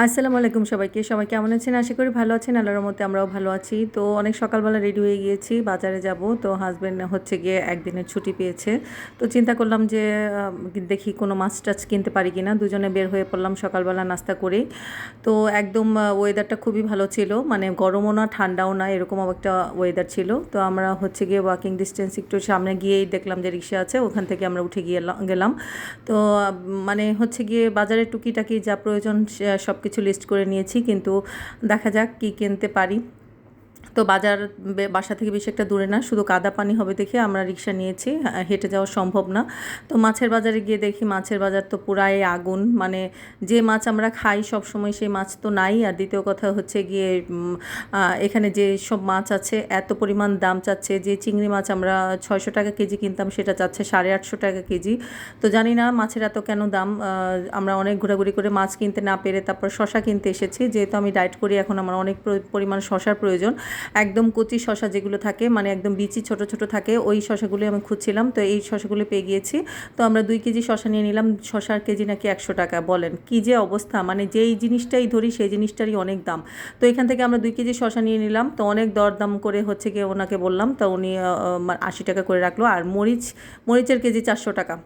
আসসালামু আলাইকুম সবাইকে। সবাই কেমন আছেন? আশা করি ভালো আছেন। আল্লাহর রহমতে আমরাও ভালো আছি। তো অনেক সকালবেলা রেডি হয়ে গিয়েছি, বাজারে যাব। তো হাসব্যান্ড হচ্ছে গিয়ে একদিনের ছুটি পেয়েছে। তো চিন্তা করলাম যে দেখি কোনো মাছ-টাছ কিনতে পারি কিনা। দুজনে বের হয়ে পড়লাম সকালবেলা নাস্তা করেই। তো একদম ওয়েদারটা খুবই ভালো ছিল। মানে গরমও না, ঠান্ডাও না, এরকম একটা ওয়েদার ছিল। তো আমরা হচ্ছে গিয়ে ওয়াকিং ডিস্টেন্স একটু সামনে গিয়েই দেখলাম যে রিক্সা আছে, ওখান থেকে আমরা উঠে গেলাম। তো মানে হচ্ছে গিয়ে বাজারের টুকিটাকি যা প্রয়োজন সব কিছু লিস্ট করে নিয়েছি, কিন্তু দেখা যাক কী কিনতে পারি। তো বাজার বাসা থেকে বেশি একটা দূরে না, শুধু কাদা পানি হবে দেখে আমরা রিক্সা নিয়েছি, হেঁটে যাওয়া সম্ভব না। তো মাছের বাজারে গিয়ে দেখি মাছের বাজার তো পুরাই আগুন। মানে যে মাছ আমরা খাই সব সময় সেই মাছ তো নাই। আর দ্বিতীয় কথা হচ্ছে গিয়ে এখানে যে সব মাছ আছে এত পরিমাণ দাম চাচ্ছে। যে চিংড়ি মাছ আমরা 600 টাকা কেজি কিনতাম সেটা চাচ্ছে 850 টাকা কেজি। তো জানি না মাছের এত কেন দাম। আমরা অনেক ঘোরাঘুরি করে মাছ কিনতে না পেরে তারপর শশা কিনতে এসেছি, যেহেতু আমি ডায়েট করি এখন আমার অনেক পরিমাণ শশার প্রয়োজন। একদম কচি শশা যেগুলো থাকে, মানে একদম বিচি ছোট ছোট থাকে, ওই শশাগুলি আমি খুঁজছিলাম। তো এই শশাগুলি পেয়ে গিয়েছি। তো আমরা 2 কেজি শশা নিয়ে নিলাম। শশার কেজি নাকি 100 টাকা। বলেন কি যে অবস্থা, মানে যেই জিনিসটাই ধরি সেই জিনিসটারই অনেক দাম। তো এখান থেকে আমরা 2 কেজি শশা নিয়ে নিলাম। তো অনেক দরদাম করে হচ্ছে গিয়ে ওনাকে বললাম, তো উনি 80 টাকা করে রাখলো। আর মরিচের কেজি 400 টাকা।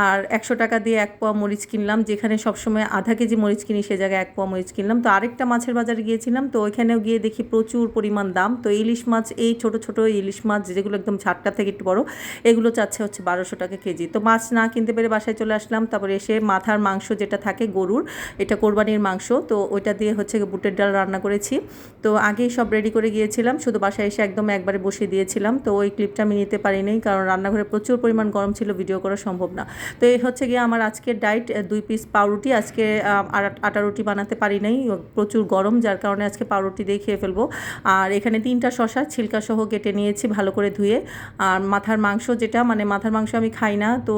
আর 100 টাকা দিয়ে 1 পোয়া মরিচ কিনলাম। যেখানে সবসময় আধা কেজি মরিচ কিনি সে জায়গায় 1 পোয়া মরিচ কিনলাম। তো আরেকটা মাছের বাজারে গিয়েছিলাম, তো ওইখানেও গিয়ে দেখি প্রচুর পরিমাণ দাম। তো ইলিশ মাছ, এই ছোট ছোট ইলিশ মাছ যেগুলো একদম ঝাটকা থেকে একটু বড়, এগুলো চাচ্ছে হচ্ছে 1200 টাকা কেজি। তো মাছ না কিনতে পেরে বাসায় চলে আসলাম। তারপরে এসে মাথার মাংস যেটা থাকে গরুর, এটা কোরবানির মাংস, তো ওইটা দিয়ে হচ্ছে বুটের ডাল রান্না করেছি। তো আগেই সব রেডি করে গিয়েছিলাম, শুধু বাসায় এসে একদম একবারে বসিয়ে দিয়েছিলাম। তো ওই ক্লিপটা আমি নিতে পারিনি, কারণ রান্নাঘরে প্রচুর পরিমাণ গরম ছিল, ভিডিও করা সম্ভব না। তো এই হচ্ছে গিয়ে আমার আজকের ডায়েট। 2 পিস পাউরুটি আজকে, আটা রুটি বানাতে পারি নাই, প্রচুর গরম, যার কারণে আজকে পাউরুটি দিয়ে খেয়ে ফেলবো। আর এখানে 3টা শশা ছিলকা সহ কেটে নিয়েছি ভালো করে ধুয়ে। আর মাথার মাংস যেটা, মানে মাথার মাংস আমি খাই না, তো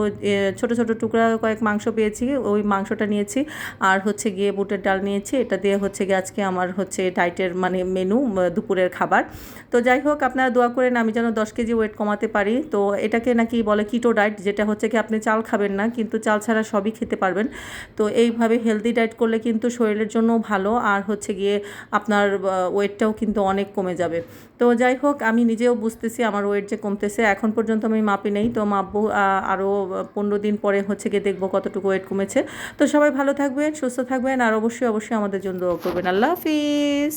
ছোট ছোট টুকরা কয়েক মাংস পেয়েছি, ওই মাংসটা নিয়েছি। আর হচ্ছে গিয়ে বুটের ডাল নিয়েছি, এটা দিয়ে হচ্ছে গিয়ে আজকে আমার হচ্ছে ডায়েটের মানে মেনু, দুপুরের খাবার। তো যাই হোক, আপনারা দোয়া করেন আমি যেন 10 কেজি ওয়েট কমাতে পারি। তো এটাকে নাকি বলে কিটো ডায়েট, যেটা হচ্ছে কি আপনি চাল খাবেন না, কিন্তু চাল ছাড়া সবই খেতে পারবেন। তো এইভাবে হেলদি ডায়েট করলে কিন্তু শরীরের জন্য ভালো, আর হচ্ছে গিয়ে আপনার ওয়েটটাও কিন্তু অনেক কমে যাবে। তো যাই হোক, আমি নিজেও বুঝতেছি আমার ওয়েট যে কমতেছে। এখন পর্যন্ত আমি মাপি নেই, তো মাপবো আরও 15 দিন পরে হচ্ছে গিয়ে দেখবো কতটুকু ওয়েট কমেছে। তো সবাই ভালো থাকবেন, সুস্থ থাকবেন, আর অবশ্যই অবশ্যই আমাদের জন্য দোয়া করবেন। আল্লাহ হাফিজ।